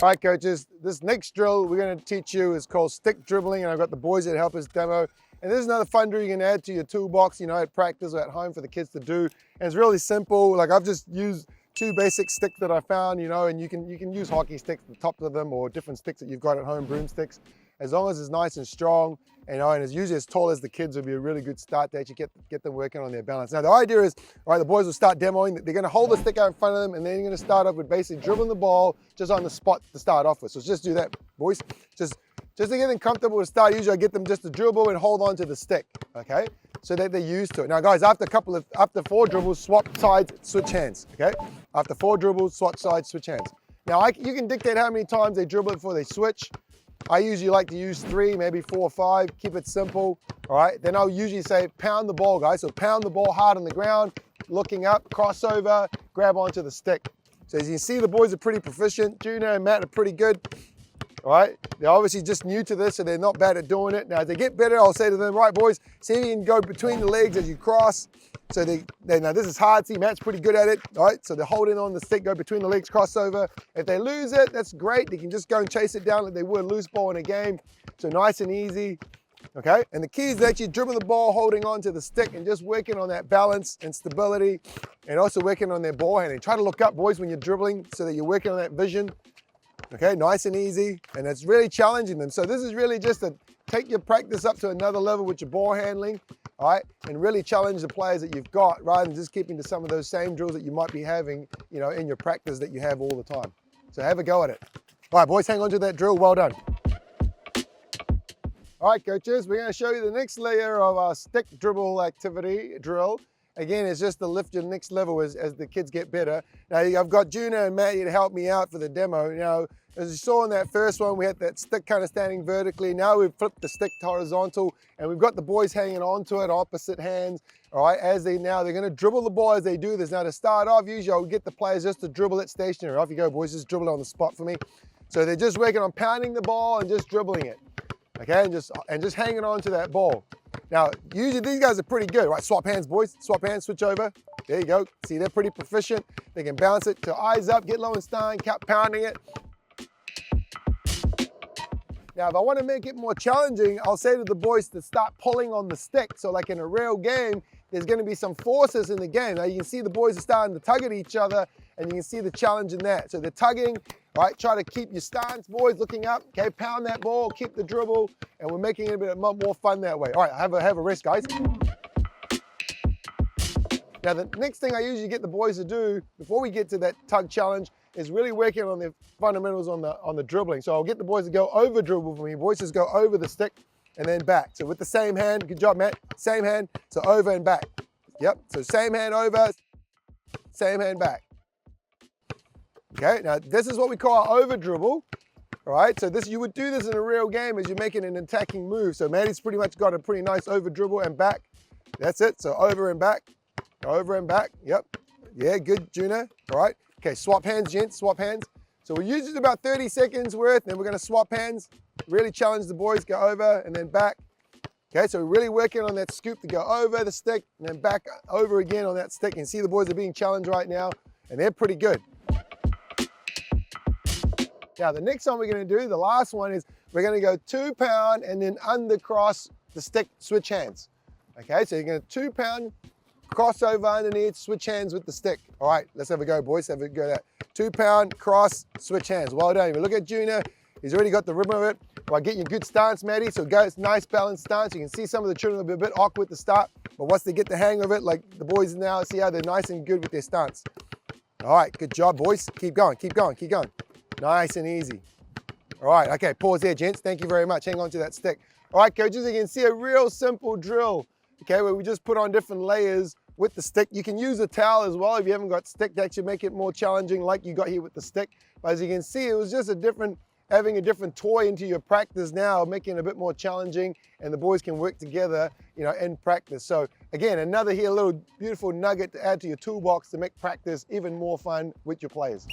All right, coaches, this next drill we're going to teach you is called stick dribbling, and I've got the boys that help us demo. And this is another fun drill you can add to your toolbox, you know, at practice or at home for the kids to do. And it's really simple. Like, I've just used two basic sticks that I found, you know, and you can use hockey sticks, the top of them, or different sticks that you've got at home, broomsticks. As long as it's nice and strong, you know, and it's usually as tall as the kids, will be a really good start to actually get them working on their balance. Now, the idea is, all right, the boys will start demoing. They're going to hold the stick out in front of them, and then you're going to start off with basically dribbling the ball just on the spot to start off with. So just do that, boys. Just to get them comfortable to start, usually I get them just to dribble and hold on to the stick, okay? So that they're used to it. Now, guys, after 4 dribbles, swap sides, switch hands, okay? After 4 dribbles, swap sides, switch hands. Now, you can dictate how many times they dribble before they switch. I usually like to use 3, maybe 4 or 5, keep it simple, all right? Then I'll usually say pound the ball, guys. So pound the ball hard on the ground, looking up, crossover, grab onto the stick. So as you can see, the boys are pretty proficient. Juno and Matt are pretty good, all right? They're obviously just new to this, so they're not bad at doing it. Now, as they get better, I'll say to them, right, boys, see if you can go between the legs as you cross. So now this is hard. See, Matt's pretty good at it, all right? So they're holding on the stick, go between the legs, crossover. If they lose it, that's great. They can just go and chase it down like they would a loose ball in a game. So nice and easy, okay? And the key is actually dribbling the ball, holding on to the stick, and just working on that balance and stability, and also working on their ball handling. Try to look up, boys, when you're dribbling, so that you're working on that vision, okay? Nice and easy, and it's really challenging them. So this is really just to take your practice up to another level with your ball handling, all right, and really challenge the players that you've got, rather than just keeping to some of those same drills that you might be having, you know, in your practice that you have all the time. So have a go at it. All right, boys, hang on to that drill. Well done. All right, coaches, we're going to show you the next layer of our stick dribble activity drill. Again, it's just to lift your next level as the kids get better. Now, I've got Juno and Matt here to help me out for the demo. You know, as you saw in that first one, we had that stick kind of standing vertically. Now we've flipped the stick horizontal, and we've got the boys hanging onto it, opposite hands. All right, they're going to dribble the ball as they do this. Now, to start off, usually I'll get the players just to dribble it stationary. Off you go, boys, just dribble it on the spot for me. So they're just working on pounding the ball and just dribbling it, okay, and just hanging on to that ball. Now, usually these guys are pretty good, right? Swap hands, boys. Swap hands, switch over. There you go. See, they're pretty proficient. They can bounce it to eyes up, get low and stein, keep pounding it. Now, if I want to make it more challenging, I'll say to the boys to start pulling on the stick. So like in a real game, there's going to be some forces in the game. Now, you can see the boys are starting to tug at each other, and you can see the challenge in that. So they're tugging. All right, try to keep your stance, boys, looking up. Okay, pound that ball, keep the dribble, and we're making it a bit more fun that way. All right, have a rest, guys. Now, the next thing I usually get the boys to do before we get to that tug challenge is really working on the fundamentals on the dribbling. So I'll get the boys to go over dribble for me. Boys, just go over the stick and then back. So with the same hand, good job, Matt. Same hand, so over and back. Yep, so same hand over, same hand back. Okay, now this is what we call our over dribble. All right, so you would do this in a real game as you're making an attacking move. So Maddie's pretty much got a pretty nice over dribble and back. That's it, so over and back, yep. Yeah, good, Juno, all right. Okay, swap hands, gents, swap hands. So we're using about 30 seconds worth, then we're gonna swap hands, really challenge the boys, go over and then back. Okay, so we're really working on that scoop to go over the stick and then back over again on that stick. You can see the boys are being challenged right now, and they're pretty good. Now, the next one we're going to do, the last one, is we're going to go 2 pound and then undercross the stick, switch hands. Okay, so you're going to 2 pound, cross over underneath, switch hands with the stick. All right, let's have a go, boys. Have a go at that. 2 pound, cross, switch hands. Well done. If you look at Junior, he's already got the rhythm of it. Well, get your good stance, Maddie. So go, it's nice balanced stance. You can see some of the children will be a bit awkward to start, but once they get the hang of it, like the boys now, see how they're nice and good with their stance. All right, good job, boys. Keep going, keep going, keep going. Nice and easy. All right, okay, pause there, gents. Thank you very much. Hang on to that stick. All right, coaches, you can see a real simple drill, okay, where we just put on different layers with the stick. You can use a towel as well if you haven't got stick to actually make it more challenging like you got here with the stick. But as you can see, it was just having a different toy into your practice now, making it a bit more challenging, and the boys can work together, you know, in practice. So again, another little beautiful nugget to add to your toolbox to make practice even more fun with your players.